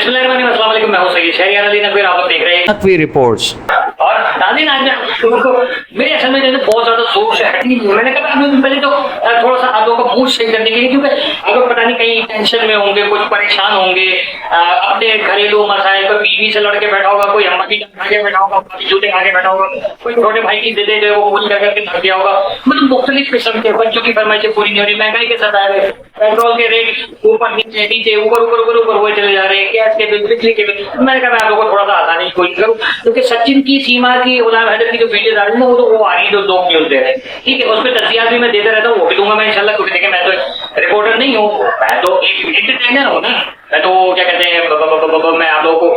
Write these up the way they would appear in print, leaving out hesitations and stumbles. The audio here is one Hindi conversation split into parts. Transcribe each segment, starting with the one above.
बिस्मिल्लाहिर्रहमानिर्रहीम, अस्सलाम वालेकुम। मैं हूं सईद शहरियार अली नकवी, आप लोग देख रहे हैं नकवी रिपोर्ट्स। और नाज़रीन, आज तुमको मेरे असल में जो बहुत ज्यादा जोर से हटनी है। मैंने कहा आप लोग पहले तो थोड़ा सा आप लोगों का मूड सही करने के लिए, क्योंकि आप लोग पता नहीं कहीं टेंशन में होंगे, कुछ परेशान होंगे, अपने घरेलू मसाइल, कोई बीवी से लड़के बैठा होगा, कोई अम्मा की आगे बैठा होगा, जूते आगे बैठा होगा, कोई छोटे भाई की दे जो वो पूरी करके थक गया होगा। मतलब मुख्तलिफ किस्म के बच्चों की फरमाइशें पूरी नहीं हो रही, महंगाई के साथ आए हुए, पेट्रोल के रेट ऊपर नीचे नीचे ऊपर ऊपर ऊपर ऊपर हुए चले जा रहे हैं, गैस के बिल, बिजली के बिल। मैंने कहा मैं आप लोगों को थोड़ा सा आसानी की कोशिश करूँ, क्योंकि सचिन की सीमा की गुलाम हैदर की जो वीडियो आ रही है वो आ रही है, जो 2 न्यूज दे रहे हैं, ठीक है, उसमें तस्वीर भी मैं देता रहता हूँ, वो भी दूंगा मैं इंशाल्लाह, क्योंकि देखिए मैं तो रिपोर्टर नहीं हूँ, मैं तो एक एंटरटेनर हूँ ना। मैं तो क्या कहते हैं, मैं आप लोगों को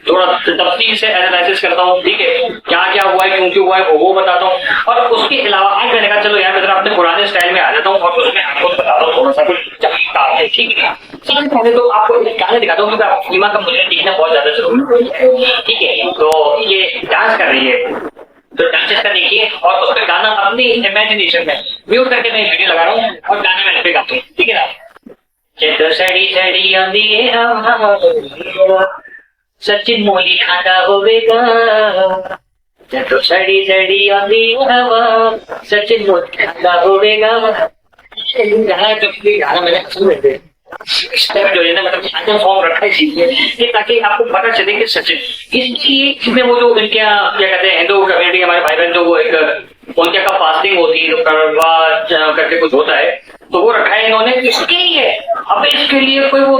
थोड़ा तफसील से एनालिसिस करता हूँ, ठीक है, क्या क्या हुआ है, क्यों क्यों हुआ है वो बताता हूँ। और उसके अलावा आज मैंने कहा चलो यार मैं जरा अपने पुराने स्टाइल में आ जाता हूँ और उसमें आपको बताता हूँ थोड़ा सा कुछ चमत्कार है, ठीक है। सबसे पहले तो आपको एक गाना दिखाता हूँ, क्योंकि आपको फिल्मा का मुझे देखना बहुत ज्यादा जरूरी है, ठीक है। तो ये डांस कर रही है, तो डांसेस का देखिए, और उस पर गाना अपनी इमेजिनेशन में म्यूट करके मैं वीडियो लगा रहा हूँ और गाना मैं पे गाता हूँ, ठीक है ना। तो सड़ी सड़ी आंधी सचिन मोली खाता होवेगा, तो सड़ी सड़ी आंधी हवा सचिन मोली खाता होवेगा। गाना मैंने असल में स्टेप जो है ना, मतलब शानदार फॉर्म रखा है इसीलिए कि ताकि आपको पता चले कि सचिन इसलिए इसमें वो जो इनके यहाँ क्या कहते हैं हिंदू कम्युनिटी हमारे भाई बहन, जो वो एक उनके का फास्टिंग होती है, करवा करके कुछ होता है, तो वो रखा है इन्होंने इसके लिए। अब इसके लिए कोई वो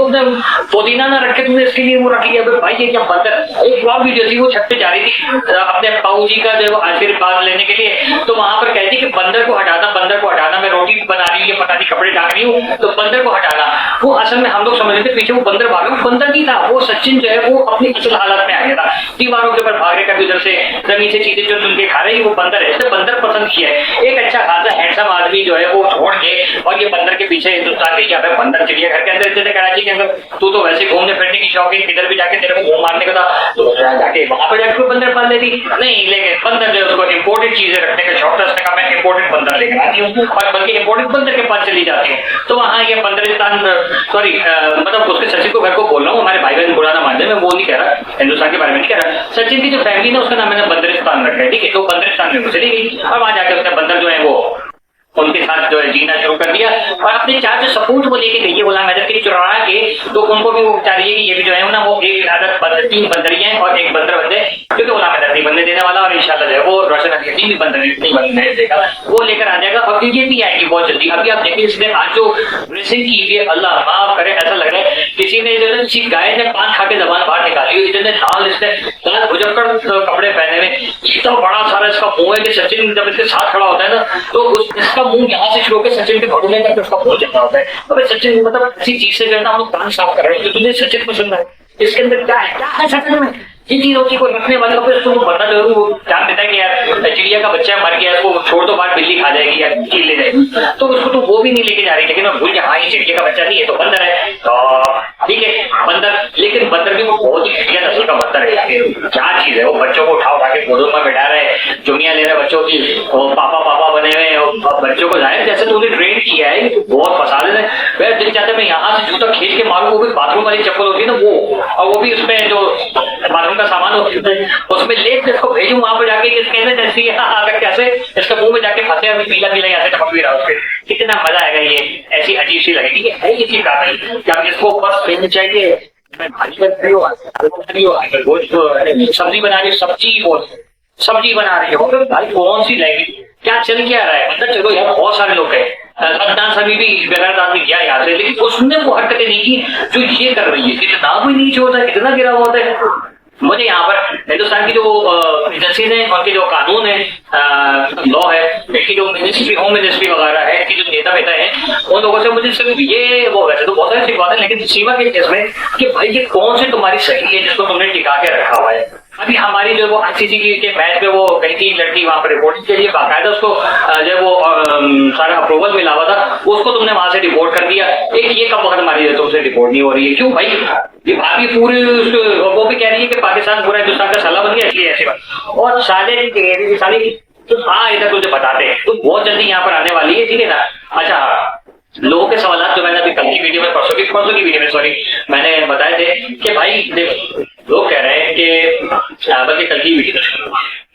पुदीना ना रखे, तुमने इसके लिए वो रख लिया। भाई ये क्या बंदर, एक ब्लॉग वीडियो थी वो छत पे जा रही थी अपने बाबू जी का जो आशीर्वाद लेने के लिए, तो वहां पर कहती कि बंदर को हटाना, मैं रोटी बना रही हूँ, पता नहीं कपड़े डाल रही हूँ, तो बंदर को हटाना। वो असल में हम लोग समझ रहे थे पीछे वो बंदर भागा, वो बंदर नहीं था, वो सचिन जो है वो अपनी असल हालत में आ गया था, दीवारों के ऊपर भाग रहे, कभी उधर से जमीन से चीजें जो तुमके खा रही, वो बंदर है, इसने बंदर पसंद किया है। एक अच्छा खासा हैंडसम आदमी जो है वो छोड़ के और ये बंदर के पीछे हिंदुस्तान ले गया। बंदर चिड़ियाघर के अंदर इतने, कराची के अंदर तू तो वैसे घूमने फिरने की शौकीन, इधर भी जाके तेरे को घूम मारने का था, तो जाके वहां पर जाके बंदर पाल लेती नहीं, लेकिन बंदर जो है उसको इम्पोर्टेंट चीजें रखने का शौक था, उसने कहा मैं इम्पोर्टेंट बंदर लेकर आती हूँ, और बल्कि इम्पोर्टेंट बंदर के पास चली जाती है। तो वहाँ ये बंदरिस्तान, सॉरी मतलब उसके सचिन को घर को बोल रहा हूँ, हमारे भाई बहन पुराना मानते हैं, मैं वो नहीं कह रहा, हिंदुस्तान के बारे में नहीं कह रहा। सचिन की जो फैमिली ना उसका नाम मैंने बंदरिस्तान रखा है, ठीक है। तो बंदरिस्तान में चली गई और वहां जाकर उसने बंदर जो है वो उनके साथ जो है जीना शुरू कर दिया, और अपने चार जो सपूत वो लेके गई है गुलाम हैदर की चुरा के, तो उनको भी वो चाह रही है कि ये भी जो है ना वो एक आदत 3 बंदरियां हैं और एक बंदर बंदे, क्योंकि गुलाम हैदर नहीं बनने देने वाला, और इंशाल्लाह जो है वो रोशन अली भी बंदर नहीं बनने देगा, वो लेकर आ जाएगा। और ये भी आएगी बहुत जल्दी। अभी आप देखिए इसने आज जो ड्रेसिंग की हुई है, अल्लाह माफ करे, ऐसा लग रहा है किसी ने जो किसी गाय ने पान खा के जबान बाहर निकाली हुई, इतने लाल इसने लाल भुजक्कड़ कपड़े पहने हुए, इतना बड़ा सारा इसका मुंह है कि सचिन जब इसके साथ खड़ा होता है ना, तो इसका मुंह यहाँ से शुरू होकर सचिन के घोटने तक उसका मुंह चलता होता है। अब सचिन मतलब ऐसी चीज से जो है ना हम लोग कान साफ कर रहे हैं, तुझे सचिन पसंद है, इसके अंदर क्या है सचिन में, जिन चीजों को रखने वाले को उसको बनना जरूर वो ध्यान देता है कि यार चिड़िया का बच्चा मर गया, उसको छोड़ दो, बाहर बिल्ली खा जाएगी या चील ले जाएगी, तो उसको तो वो भी नहीं लेके जा रही, लेकिन मैं भूल गया हाँ ये चिड़िया का बच्चा नहीं है, तो बंदर है, तो ठीक है बंदर। लेकिन बंदर भी वो बहुत ही घटिया नस्ल का बंदर है, क्या चीज है, वो बच्चों को उठा उठा के गोदों में बैठा रहे, चुनिया ले रहे बच्चों की, पापा पापा बने हुए बच्चों को जाहिर जैसे तूने ट्रेन किया है, बहुत पसंद है। वह दिल चाहता है मैं यहाँ से जूता खींच के मारूं, वो भी बाथरूम वाली चप्पल होती है ना वो, और वो भी उसमें जो बाथरूम का सामान होता है उसमें ले इसको भेजूं वहां पर जाके, इसके अंदर जैसी अगर कैसे इसके मुंह में जाके फंसे, अभी पीला पीला यहाँ से टपक भी रहा उसके, कितना मजा आएगा, ये ऐसी अजीब सी लगेगी है ये चीज आता है क्या इसको बस फेंक चाहिए। सब्जी बना रही, सब्जी बना रही हो, भाई कौन सी लैंग्वेज, क्या चल क्या रहा है, मतलब चलो यार बहुत सारे लोग हैं, अदनान सभी भी बेगैर आदमी गया यहाँ से, लेकिन उसने वो हरकतें नहीं की जो ये कर रही है, कितना कोई नीचे होता है, कितना गिरा हुआ होता है। मुझे यहाँ पर हिंदुस्तान की जो एजेंसीज है, उनके जो कानून है, लॉ है, इनकी जो मिनिस्ट्री, होम मिनिस्ट्री वगैरह है, इनकी जो नेता वेता है, उन लोगों से मुझे सिर्फ ये वो वैसे तो बहुत सारी बात है, लेकिन सीमा के केस में कि भाई ये कौन सी तुम्हारी सही है जिसको तुमने टिका के रखा हुआ है। अभी हमारी जो वो आईसीसी के मैच में वो गई थी लड़की वहां पर रिपोर्टिंग के लिए, बाकायदा उसको जो वो सारा अप्रूवल मिला हुआ था, उसको तुमने वहां से रिपोर्ट कर दिया। एक ये कब वक्त हमारी तुमसे रिपोर्ट नहीं हो रही है, क्यों भाई? ये भाभी पूरी वो भी कह रही है कि पाकिस्तान पूरा हिंदुस्तान का साला बन गया, इसलिए ऐसी बात, और साले साले तो हाँ इधर तुझे बताते हैं, तो बहुत जल्दी यहाँ पर आने वाली है, ठीक है ना। अच्छा लोगों के सवाल जो मैंने अभी कल की वीडियो में परसों की वीडियो में सॉरी मैंने बताए थे कि भाई देखो लोग कह रहे हैं कि बल्कि कल की वीडियो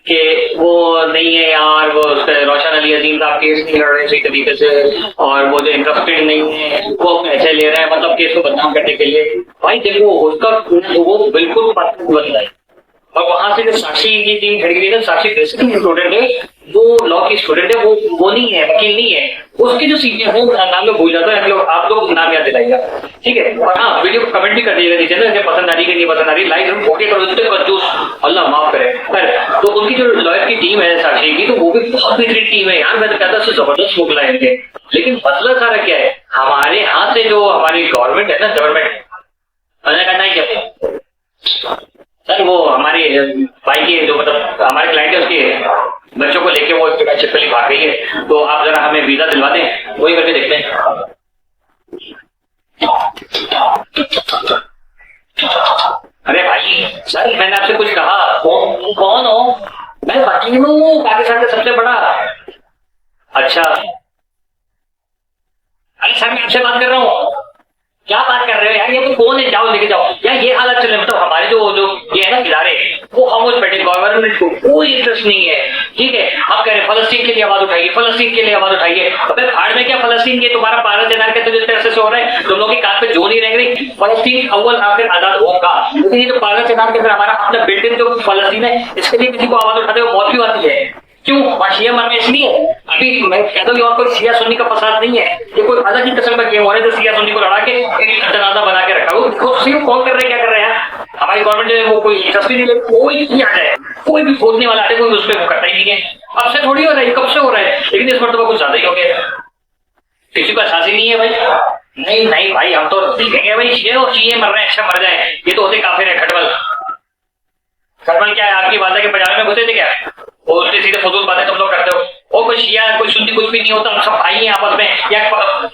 कि वो नहीं है यार, वो रोशन अली अजीम साहब केस नहीं लड़ रहे सही तरीके से, और वो जो इंटरेस्टेड नहीं है वो पैसे ले रहे हैं मतलब केस को बदनाम करने के लिए। भाई देखो उसका वो बिल्कुल बदला है। और वहां से जो साक्षी की टीम खड़ी हुई है, साक्षी बेसिकली स्टूडेंट है, वो लॉ की स्टूडेंट है, वो नहीं है, वकील नहीं है। उसके जो सीनियर है नाम में भूल जाता है, आप लोग नाम याद दिलाइएगा, ठीक है। और हाँ, वीडियो को कमेंट भी कर दीजिएगा नीचे ना, पसंद आ रही है नहीं पसंद आ रही, लाइक ओके करो, इतने कंजूस अल्लाह माफ करे। पर तो उनकी जो लॉयर की टीम है साक्षी की, तो वो भी बहुत बेहतरीन टीम है यार, मैं तो कहता हूँ जबरदस्त मुगला है इनके। लेकिन मसला सारा क्या है, हमारे यहाँ से जो हमारी गवर्नमेंट है ना, गवर्नमेंट मैंने कहना ही क्या सर, वो हमारे भाई के जो मतलब हमारे क्लाइंट है उसके बच्चों को लेके वो छिपकली भाग गई है, तो आप जरा हमें वीजा दिलवा दें, वही करके देखते हैं। अरे भाई सर मैंने आपसे कुछ कहा, कौन हो? मैं वकील हूँ पाकिस्तान का सबसे बड़ा। अच्छा अरे सर मैं आपसे बात कर रहा हूँ। क्या बात कर रहे हो यार, ये तो कौन है, जाओ लेके जाओ यार। ये हालत चल रही मतलब हमारे जो ये है ना इदारे, वो खामोश बैठे, गवर्नमेंट को कोई इंटरेस्ट नहीं है, ठीक है। आप कह रहे फलस्तीन के लिए आवाज उठाइए, फलस्तीन के लिए आवाज उठाइए। अबे भाड़ में क्या फलस्तीन के, तुम्हारा भारत सेना के तो तरह से हो रहा है, तुम लोग की कान पे जो नहीं रह रही। फलस्तीन अव्वल आखिर आजाद होगा, लेकिन ये जो भारत सेना के अंदर हमारा अपना बिल्डिंग जो फलस्तीन है, इसके लिए किसी को आवाज उठाते हुए मौत भी आती है। क्यों? वहां शिया मर में इसलिए अभी मैं कहता हूँ और कोई शिया सुन्नी का फसाद नहीं है, ये कोई अलग ही किस्म का गेम हो रहा है जो शिया सुन्नी को लड़ा के एक जनाजा बना के रखा। वो कौन कर रहे हैं, क्या कर रहे हैं? हमारी गवर्नमेंट जो है वो कोई इंटरेस्ट नहीं ले, कोई नहीं आ जाए, कोई भी खोदने वाला है कोई उस पर वो करता ही नहीं है। अब से थोड़ी हो रहा है, कब से हो रहा है, लेकिन इस मरतबा कुछ ज्यादा ही हो गया। किसी को एहसास ही नहीं है भाई। नहीं भाई हम तो देखेंगे भाई, शिये मर रहे हैं, अच्छा मर जाए, ये तो होते काफिर है। खटमल क्या है, आपकी बात है कि बाजार में घुसे थे क्या? वो उल्टे सीधे फजूल बातें तुम लोग करते हो। वो कोई शिया कोई सुन्नी कुछ भी नहीं होता, हम सब भाई हैं आपस में। या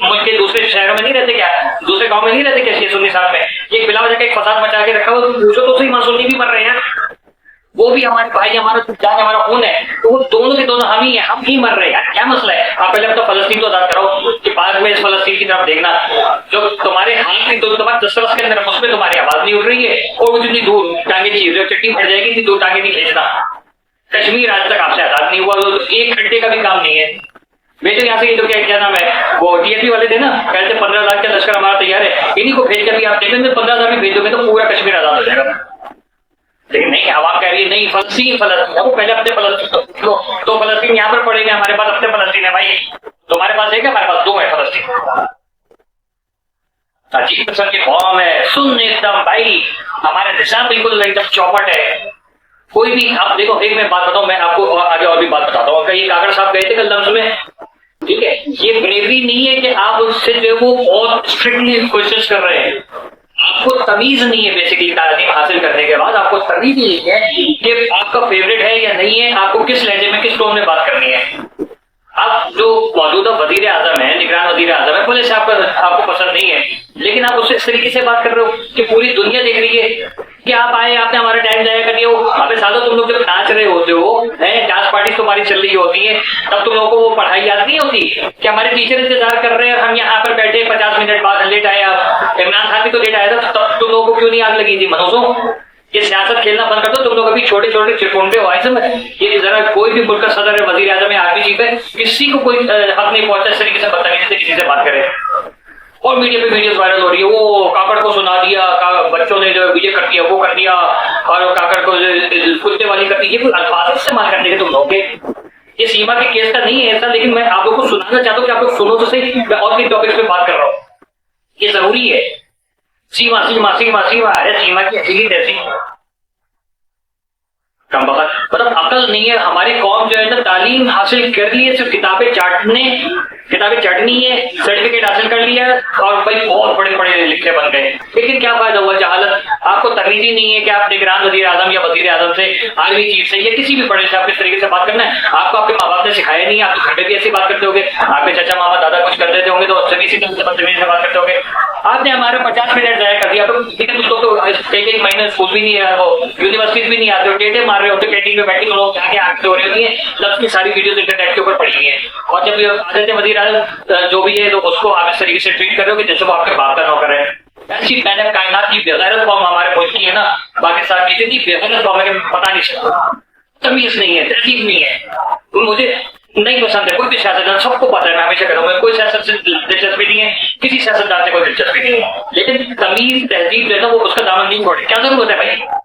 मुल्क के दूसरे शहरों में नहीं रहते क्या, दूसरे गांव में नहीं रहते क्या शिया सुन्नी साथ में? ये बिला वजह का एक फसाद मचा के रखा हुआ, तुम पूछो तो सही, मां सुन्नी भी मर रहे हैं, वो भी हमारे भाई, हमारा जान हमारा खून है, तो वो दोनों के दोनों हम ही हैं, हम ही मर रहे हैं। क्या मसला है? आप पहले तो फलस्तीन तो आजाद कराओ कि बाद में इस फलस्तीन की तरफ देखना जो तुम्हारे हाथ में तुम्हारे दस्तरस के अंदर, उसमें तुम्हारी आवाज नहीं उठ रही है, और वो जितनी दूर टांगे चाहिए चट्टी फट जाएगी, इतनी दूर टांगे नहीं खींचना। कश्मीर आज तक आपसे आजाद नहीं हुआ, तो एक घंटे का भी काम नहीं है। बेटे यहाँ से ये तो क्या नाम है, वो टीएपी वाले थे ना, कहते 15 लाख का लश्कर हमारा तैयार है, इन्हीं को भेज कर भी आप देखेंगे 15,000 भी भेजोगे तो पूरा कश्मीर आजाद हो जाएगा। लेकिन नहीं, आवाम कह रही है नहीं फलस्तीन वो पहले अपने फलस्तीन तो फलस्तीन यहाँ पर पड़ेगा, हमारे पास अपने फलस्तीन है भाई। तुम्हारे पास है क्या? हमारे पास 2 है फलस्तीन। अजीब किस्म की कौम है, सुन एकदम भाई, हमारे निजाम बिल्कुल एकदम चौपट है। कोई भी आप देखो, एक मैं बात बताऊं, मैं आपको आगे और भी बात बताता हूँ। कहीं कागड़ साहब गए थे कल लम्स में, ठीक है। ये ब्रेवरी नहीं है कि आप उससे जो वो बहुत स्ट्रिक्टली कोशिश कर रहे हैं, आपको तमीज नहीं है। बेसिकली तालीम हासिल करने के बाद आपको तमीज नहीं है कि आपका फेवरेट है या नहीं है, आपको किस लहजे में किस टोन में बात करनी है। आप जो मौजूदा वजीर आजम है, निगरान वजीर आजम है, बोले से आपको पसंद नहीं है, लेकिन आप उससे इस तरीके से बात कर रहे हो कि पूरी दुनिया देख रही है कि आप आए, आपने हमारा टाइम जाया कर दिया। अबे सालों तुम लोग जब नाच रहे होते हो, डांस पार्टी तुम्हारी चल रही होती है, तब तुम लोगों को वो पढ़ाई याद नहीं होती कि हमारे टीचर इंतजार कर रहे हैं, हम यहाँ पर बैठे 50 मिनट बाद लेट आए। आप इमरान खान भी तो लेट आया था, तब तुम लोगों को क्यों नहीं आग लगी थी? मनोजों, ये सियासत खेलना बंद कर दो। तुम लोग अभी छोटे छोटे चिरकुंडे हो, समझ। ये जरा कोई भी मुल्क का सदर है, वजीर आजम है, आर्मी चीफ है, किसी को कोई हक नहीं पहुंचा इस तरीके से बदतमीजी से किसी से बात करे। और मीडिया पे वीडियोस वायरल हो रही है, वो काकड़ को सुना दिया, बच्चों ने जो ये कर दिया वो कर दिया, और काकड़ को कुत्ते वाली कर दी। ये कोई अल्फाज इस्तेमाल करने के तुम लोग के, ये सीमा के केस का नहीं है ऐसा, लेकिन मैं आप लोग को सुनाना चाहता हूँ कि आप लोग सुनो तो सही। मैं और भी टॉपिक्स पे बात कर रहा हूँ, ये जरूरी है। सीमा सीमा सीमा सीमा, अरे सीमा की ऐसी तैसी कम बखत, मतलब अकल नहीं है। हमारी कौम जो है ना, तालीम हासिल कर ली है, सिर्फ किताबें चटनी है, सर्टिफिकेट हासिल कर लिया है, और भाई बहुत बड़े बड़े लिखे बन गए, लेकिन क्या फायदा हुआ? जहालत। आपको तमीज ही नहीं है कि आप निगरान वजीर आजम या वजीर आजम से, आर्मी चीफ से या किसी भी बड़े से आप किस तरीके से बात करना है। आपको आपके माँ बाप ने सिखाया नहीं, आप तो घर पे भी ऐसी बात करते होंगे, आपके चाचा मामा दादा कुछ कर देते होंगे तो उससे भी इसी तरह से बदतमीजी से बात करते होंगे। आपने हमारे 50 मिनट जाया कर दिया, तो कुछ लोग तो कई महीने स्कूल भी नहीं है, वो यूनिवर्सिटीज भी नहीं आते हो, टेटे मार रहे होते, कैंटीन में बैठे लोग जाके आके हो रहे होती है, लफ्ज की सारी वीडियोस इंटरनेट के ऊपर पड़ी हुई है। और जब आ जाते वजीर आजम जो भी है तो उसको आप इस तरीके से ट्रीट कर रहे हो कि जैसे वो आपके बाप का नौकर है। ऐसी मैंने कायनात की बेगैरत कौम हमारे मुल्क की है ना, पाकिस्तान की इतनी बेगैरत कौम है कि पता नहीं चलता, तमीज नहीं है, तहजीब नहीं है। तो मुझे नहीं पसंद है कोई भी सियासतदान, सबको पता है, मैं हमेशा कहता हूँ कोई सियासत से दिलचस्पी नहीं है, किसी सियासतदान से कोई दिलचस्पी नहीं है, लेकिन तमीज तहजीब जो है ना वो उसका दामन नहीं छोड़े। क्या जरूरत है भाई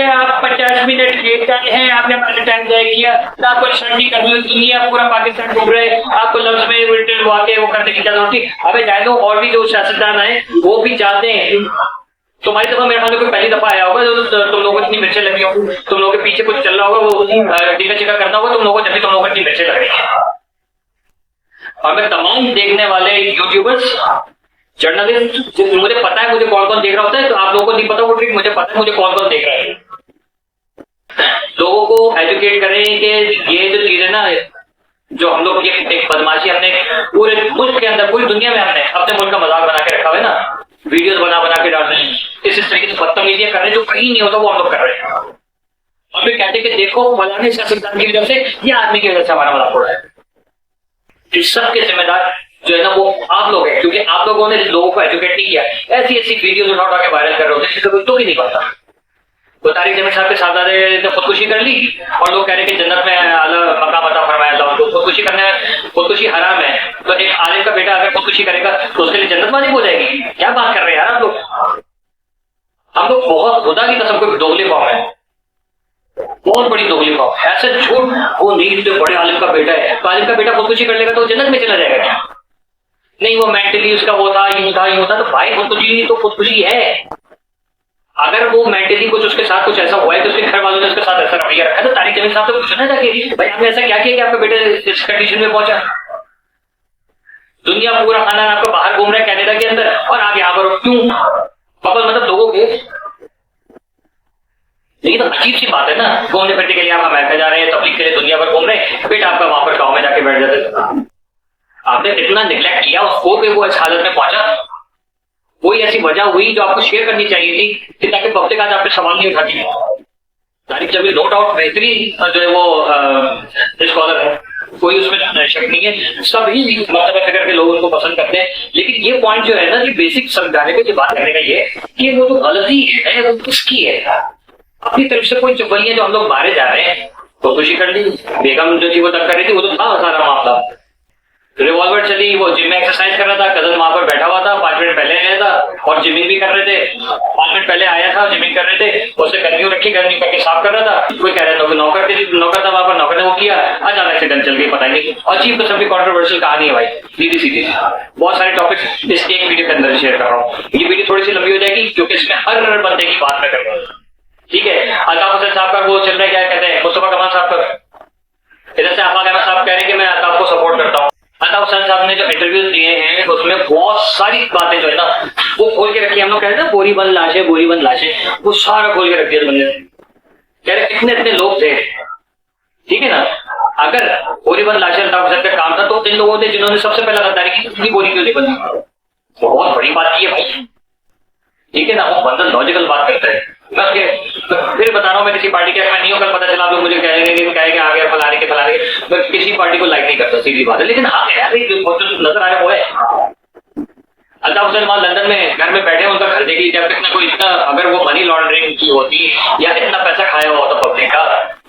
आप 50 मिनट लेट आए हैं, आपने अपना टाइम तय किया, आपको नहीं करनी, दुनिया पूरा पाकिस्तान घूम रहे, आपको लफ्ज में उल्टे वाके वो करने की क्या जरूरत थी। अबे जाए दो, और भी जो सियासतदान आए वो भी जाते हैं। तुम्हारी दफा मेरे ख्याल में कोई पहली दफा आया होगा जो तुम लोगों को इतनी मिर्चें लगी होगी, तुम लोगों के पीछे कुछ चल रहा होगा, वो टीका चिका करना होगा तुम लोगों को, जब भी तुम लोगों को इतनी मिर्चें लग रही है। और मैं तमाम देखने वाले यूट्यूबर्स, जर्नलिस्ट, मुझे पता है मुझे कौन कौन देख रहा होता है, तो आप लोगों को नहीं पता वो ट्रिक, मुझे पता है मुझे कौन कौन देख रहा है। लोगों को एजुकेट करें कि ये जो चीज है ना, जो हम लोग ये एक बदमाशी हमने पूरे मुल्क के अंदर, पूरी दुनिया में हमने अपने मुल्क का मजाक बना के रखा हुआ है ना, वीडियोस बना बना के डाल रहे हैं, इस तरीके से बदतमीजियां कर रहे हैं जो कहीं नहीं होता वो हम लोग कर रहे हैं। और फिर कहते हैं कि देखो फलाने सियासतदान की वजह से, ये आदमी की वजह से हमारा मजाक हो रहा है। इस सब के जिम्मेदार जो है ना वो आप लोग हैं, क्योंकि आप लोगों ने लोगों को एजुकेट नहीं किया। ऐसी ऐसी वीडियोस उठा के वायरल कर रहे होते जिसका कोई तो भी नहीं पता। तो तारिक जमीन साहब के साहबजादे ने खुदकुशी कर ली और लोग कह रहे हैं कि जन्नत में आला मकाम अता फरमाया अल्लाह उनको। खुदकुशी करने, खुदकुशी हराम है, तो एक आलिम का बेटा अगर खुदकुशी करेगा तो उसके लिए जन्नत वाजिब हो जाएगी। क्या बात कर रहे हैं यार आप लोग। हम लोग बहुत खुदा की कसम कोई दोगली कौम है, बहुत बड़ी दोगली कौम। ऐसे झूठ, वो नीट बड़े आलिम का बेटा है, तो आलिम का बेटा खुदकुशी कर लेगा तो जन्नत में चला जाएगा क्या? नहीं वो मेंटली उसका वो था, यूं था यूं था, तो भाई खुदकुशी तो खुदकुशी है। अगर वो मेंटली कुछ उसके साथ कुछ ऐसा हुआ है तो उसके घर वालों ने उसके साथ ऐसा रवैया रखा है, तो तारिक जमीन साहब तो पूछना जाके भाई आपने ऐसा क्या किया कि आपका बेटा इस कंडीशन में पहुंचा। दुनिया पूरा खानदान आपका बाहर घूम रहा है कनाडा के अंदर, और आप यहाँ पर क्यों बबल मतलब लोगों के। लेकिन तो अजीब सी बात है ना, घूमने फिरने के लिए आप अमेरिका जा रहे हैं, तबलीग के लिए दुनिया भर घूम रहे हैं, बेटा आपका वहां पर गाँव में जाके बैठ जाते। आपने इतना निगलेक्ट किया उसको कि वो इस हालत में पहुंचा। कोई ऐसी वजह हुई जो आपको शेयर करनी चाहिए थी कि ताकि पब्लिक आज आपके सवाल नहीं उठाती। तारिक जमील नो डाउट बेहतरीन जो है वो स्कॉलर है, कोई उसमें शक नहीं है, सभी मतलब फिक्र के लोग उनको पसंद करते हैं। लेकिन ये पॉइंट जो है ना, ये बेसिक समझाने का, ये बात करने का ये कि वो जो गलती है वो किसकी है। अपनी तरफ से कोई चुगलियां जो हम लोग मारे जा रहे हैं, तो खुशी कर ली, बेगम जो थी वो तक कर रही थी, वो तो था सारा मामला। रिवॉल्वर चली, वो जिम में एक्सरसाइज कर रहा था, कजन वहां पर बैठा हुआ था, 5 मिनट पहले आया था और जिमिंग भी कर रहे थे। 5 मिनट पहले आया था, जिमिंग कर रहे थे, उसने गर्मियों रखी, गर्मी करके साफ कर रहा था। कोई कह रहा था नौकर था वहां पर, नौकर ने वो किया, अचानक एक्सीडेंट चल गई, पता नहीं। अजीब किस्म की कॉन्ट्रोवर्शियल कहानी है भाई, सीधी सीधी। बहुत सारे टॉपिक्स इस एक वीडियो के अंदर शेयर कर रहा हूँ। ये वीडियो थोड़ी सी लंबी हो जाएगी क्योंकि इसमें हर बंदे की बात मैं कर रहा हूँ, ठीक है। अल्ताफ हुसैन साहब का वो चल रहा है, क्या कहते हैं, मुस्तफा कमाल साहब का। इधर से आफाक अहमद साहब कह रहे हैं कि मैं अल्ताफ को सपोर्ट करता हूँ। अल्ताफ हुसैन साहब ने जो इंटरव्यूज दिए हैं उसमें बहुत सारी बातें जो है ना वो खोल के रखी है। हम लोग कहते हैं बोरी बंद लाशें, बोरी बंद लाशें, वो सारा खोल के रख दिया बंदे ने। कह रहे इतने इतने लोग थे, ठीक है ना। अगर बोरी बंद लाशें अल्ताफ हुसैन का काम था तो इन लोगों ने जिन्होंने सबसे पहला गद्दारी की इतनी बोरी क्यों नहीं बंदी, बहुत बड़ी बात की है भाई, ठीक है ना। वो बंदा लॉजिकल बात करता है। मैं फिर बता रहा हूँ, मैं किसी पार्टी का मैं नहीं हूँ, कल पता चला आप लोग मुझे कहेंगे आ गया फलाने के फलाने के। मैं किसी पार्टी को लाइक नहीं करता, सीधी बात है। लेकिन हाँ यार नजर आ रहा वो है, अल्ताफ हुसैन वहां लंदन में घर में बैठे हैं, उनका घर देखिए, जब तक ना कोई इतना, अगर वो मनी लॉन्ड्रिंग की होती या इतना पैसा खाया हुआ होता पब्लिक का,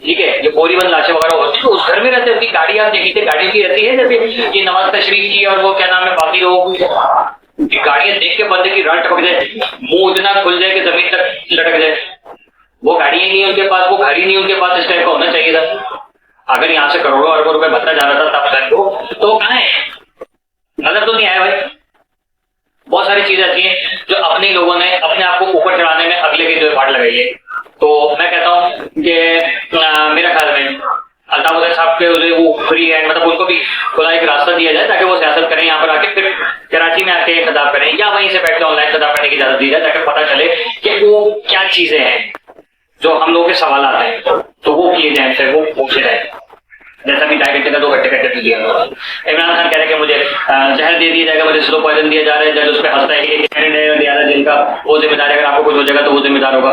ठीक है, ये बोरीबंद लाशें वगैरह होती तो उस घर में रहते। उनकी गाड़ी आप देखी थी, गाड़ी की रहती है जैसे ये नवाज तशरीफ की और वो क्या नाम है बाकी लोगों की गाड़ियां देख के बंदे की रन टपक जाए, मुंह इतना खुल जाए कि जमीन तक लटक जाए। वो गाड़ी ही नहीं उनके पास, वो गाड़ी नहीं उनके पास, इस टाइप का होना चाहिए था। अगर यहाँ से करोड़ों अरबों रुपए भत्ता जा रहा था तब को, तो कहाँ है, नजर तो नहीं आया भाई। बहुत सारी चीजें ऐसी हैं जो अपने लोगों ने अपने आप को ऊपर चढ़ाने में अगले की जो बात लगाई है। तो मैं कहता हूँ कि मेरे ख्याल में अल्ताफ हुसैन साहब के वो फ्री हैंड, मतलब उनको भी खुला एक रास्ता दिया जाए ताकि वो सियासत करें, यहाँ पर आके फिर कराची में आके खिताब करें या वहीं से बैठ के ऑनलाइन खिताब करने की इजाजत दी जाए ताकि पता चले कि वो क्या चीजें हैं जो हम लोगों के सवाल आते हैं, तो वो किए जाए, फिर वो पूछे जाए। जैसा कि डायरेक्टर का 2 घंटे का इंटरव्यू दिया, इमरान खान कह रहे हैं कि मुझे जहर दे दिया जाएगा, मुझे स्लो पॉइजन दिया जा रहा है, जज उस पर हंसता है कि जिनका वो जिम्मेदार है, अगर आपको कुछ हो जाएगा तो वो जिम्मेदार होगा।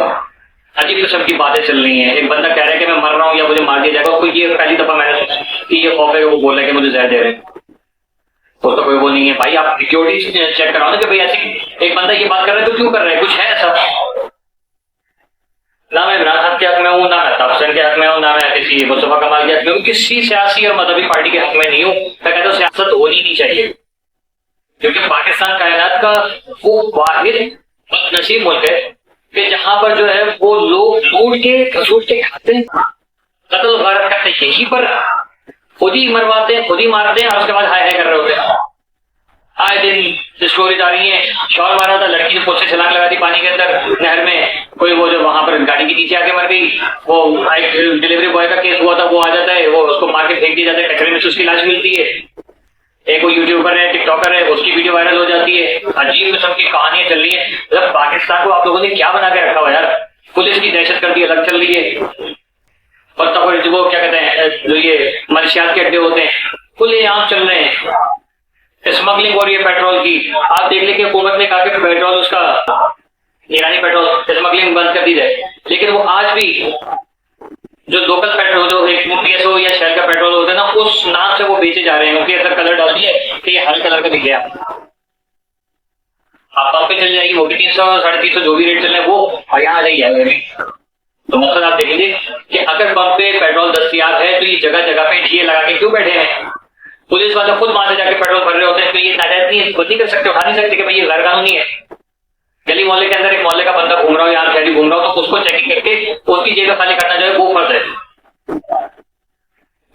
अजीब किस्म की बातें चल रही हैं। एक बंदा कह रहा है कि मैं मर रहा हूँ या मुझे मार दिया जाएगा, कोई ये पहली दफा मैंने सुना कि ये खौफ है कि वो बोल रहे हैं कि मुझे जहर दे रहे हैं। उसका कोई वो नहीं है भाई, आप सिक्योरिटी चेक कराओ ना कि भाई ऐसी एक बंदा ये बात कर रहा है तो क्यों कर रहा है, कुछ है ऐसा। ना मैं इमरान खान के हक में हूँ, ना मैं ताफसन के हक में हूँ, ना मैं किसी मुस्तफा कमाल के हक में हूँ, किसी सियासी और मजहबी पार्टी के हक में नहीं हूँ। मैं कहता हूँ सियासत होनी नहीं चाहिए, क्योंकि पाकिस्तान कायनात का वो वाहिद बदनसीब मुल्क है कि जहां पर जो है वो लोग लूट के घसूट के खाते हैं, कत्ल गारत करते हैं, यहीं पर खुद ही मरवाते हैं, खुद ही मारते हैं और उसके बाद हाय हाय कर रहे होते हैं। आए दिन स्टोरीज आ रही है, शॉल मारा था, लड़की ने पोल से छलांग लगा दी पानी के अंदर नहर में, कोई वो जो वहां पर गाड़ी के नीचे आके मर गई। वो एक डिलीवरी बॉय का केस हुआ था, वो आ जाता है, वो उसको मार के फेंक दिया जाता है, कचरे में से उसकी लाश मिलती है। एक वो यूट्यूबर है, टिकटॉकर है, उसकी वीडियो वायरल हो जाती है। अजीब किस्म की कहानियां चल रही है। मतलब पाकिस्तान को आप लोगों ने क्या बना के रखा हुआ यार। पुलिस की दहशतगर्दी अलग चल रही है, और तब वो क्या कहते हैं जो ये मनशियात के अड्डे होते हैं खुलेआम चल रहे हैं। स्मगलिंग हो रही है पेट्रोल की। आप देख लें कि हुकूमत ने कहा कि पेट्रोल उसका ईरानी पेट्रोल स्मगलिंग बंद कर दी जाए, लेकिन वो आज भी जो लोकल पेट्रोल जो एक पीएसओ या शेल का पेट्रोल होता है ना, उस नाम से वो बेचे जा रहे हैं। उनके अंदर कलर डाल दिए कि ये हर कलर का दिख गया। आप पंप पे चल जाएगी, वो भी 300 350 जो भी रेट चल रहे हैं वो, और यहाँ आ जाइए। तो मकसद आप देखेंगे कि अगर पंप पे पेट्रोल दस्तियाब है तो ये जगह जगह पे ठिए लगा के क्यों बैठे हैं। पुलिस वाले खुद वहां से जाके पेट्रोल भर रहे होते हैं, तो ये नाजायज नहीं है, खुद नहीं कर सकते, उठा नहीं सकते कि भाई ये गैर कानूनी है। गली मोहल्ले के अंदर एक मोहल्ले का बंदा घूम रहा हो या आप घूम रहा हो तो उसको चेकिंग करके उसकी जेब खाली करना जो है वो फर्ज है।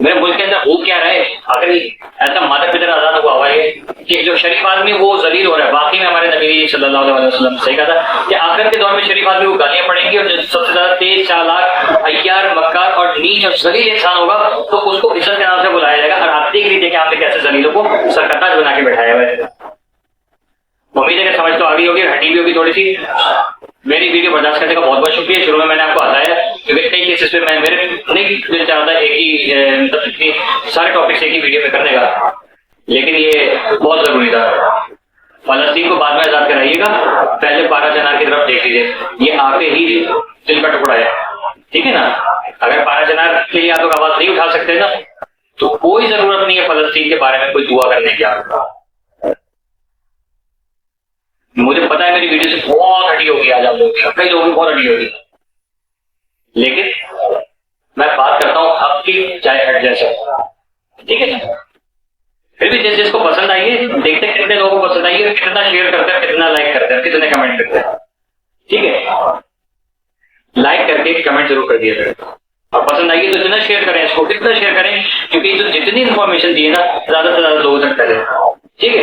मेरे मुल्क के अंदर हो क्या रहा है, अगर ऐसा माता पिता आजाद हुआ है कि जो शरीफ आदमी वो जलील हो रहा है। बाकी में हमारे नबी सल्लल्लाहु अलैहि वसल्लम सही कहा था कि आखिर के दौर में शरीफ आदमी को गालियां पड़ेंगी, और जो सबसे ज्यादा तेज, चालाक, अय्यार, मक्कार और नीच और जलील इंसान होगा तो उसको इज्जत के नाम से बुलाया जाएगा। और आप देख लीजिए कि आपने कैसे जलीलों को सरकताज बना के बैठाया हुआ है। उम्मीद है कि समझ तो आ गई होगी, हटी भी होगी थोड़ी सी। मेरी वीडियो बर्दाश्त करने का बहुत बहुत शुक्रिया। शुरू में मैंने आपको बताया क्योंकि कई केसेस पे मैं मेरे नहीं दिल चाहता एक ही सारे टॉपिक्स एक ही वीडियो में करने का, लेकिन ये बहुत जरूरी था। फलस्तीन को बाद में आजाद कराइएगा, पहले 12 चनार की तरफ देख लीजिए, ये आपके ही दिल का टुकड़ा है, ठीक है ना। अगर 12 चनार के लिए आप लोग आवाज नहीं उठा सकते ना, तो कोई जरूरत नहीं है फलस्तीन के बारे में कोई दुआ करने की। आपका मुझे पता है मेरी वीडियो से बहुत हटी होगी आज आप लोग, कई लोगों की बहुत हटी होगी, लेकिन मैं बात करता हूं हक की चाहे हट जैसे, ठीक है। फिर भी जिस जिसको पसंद आई है, देखते हैं कितने लोगों को पसंद आई है, कितना शेयर करते हैं, कितना लाइक करते हैं, कितने कमेंट करते हैं, ठीक है। लाइक करके कमेंट जरूर कर दिया करें, और पसंद आई है तो इतना शेयर करें, इसको कितना शेयर करें, क्योंकि जो जितनी इन्फॉर्मेशन दी है ना ज्यादा से ज्यादा लोगों तक करें, ठीक है।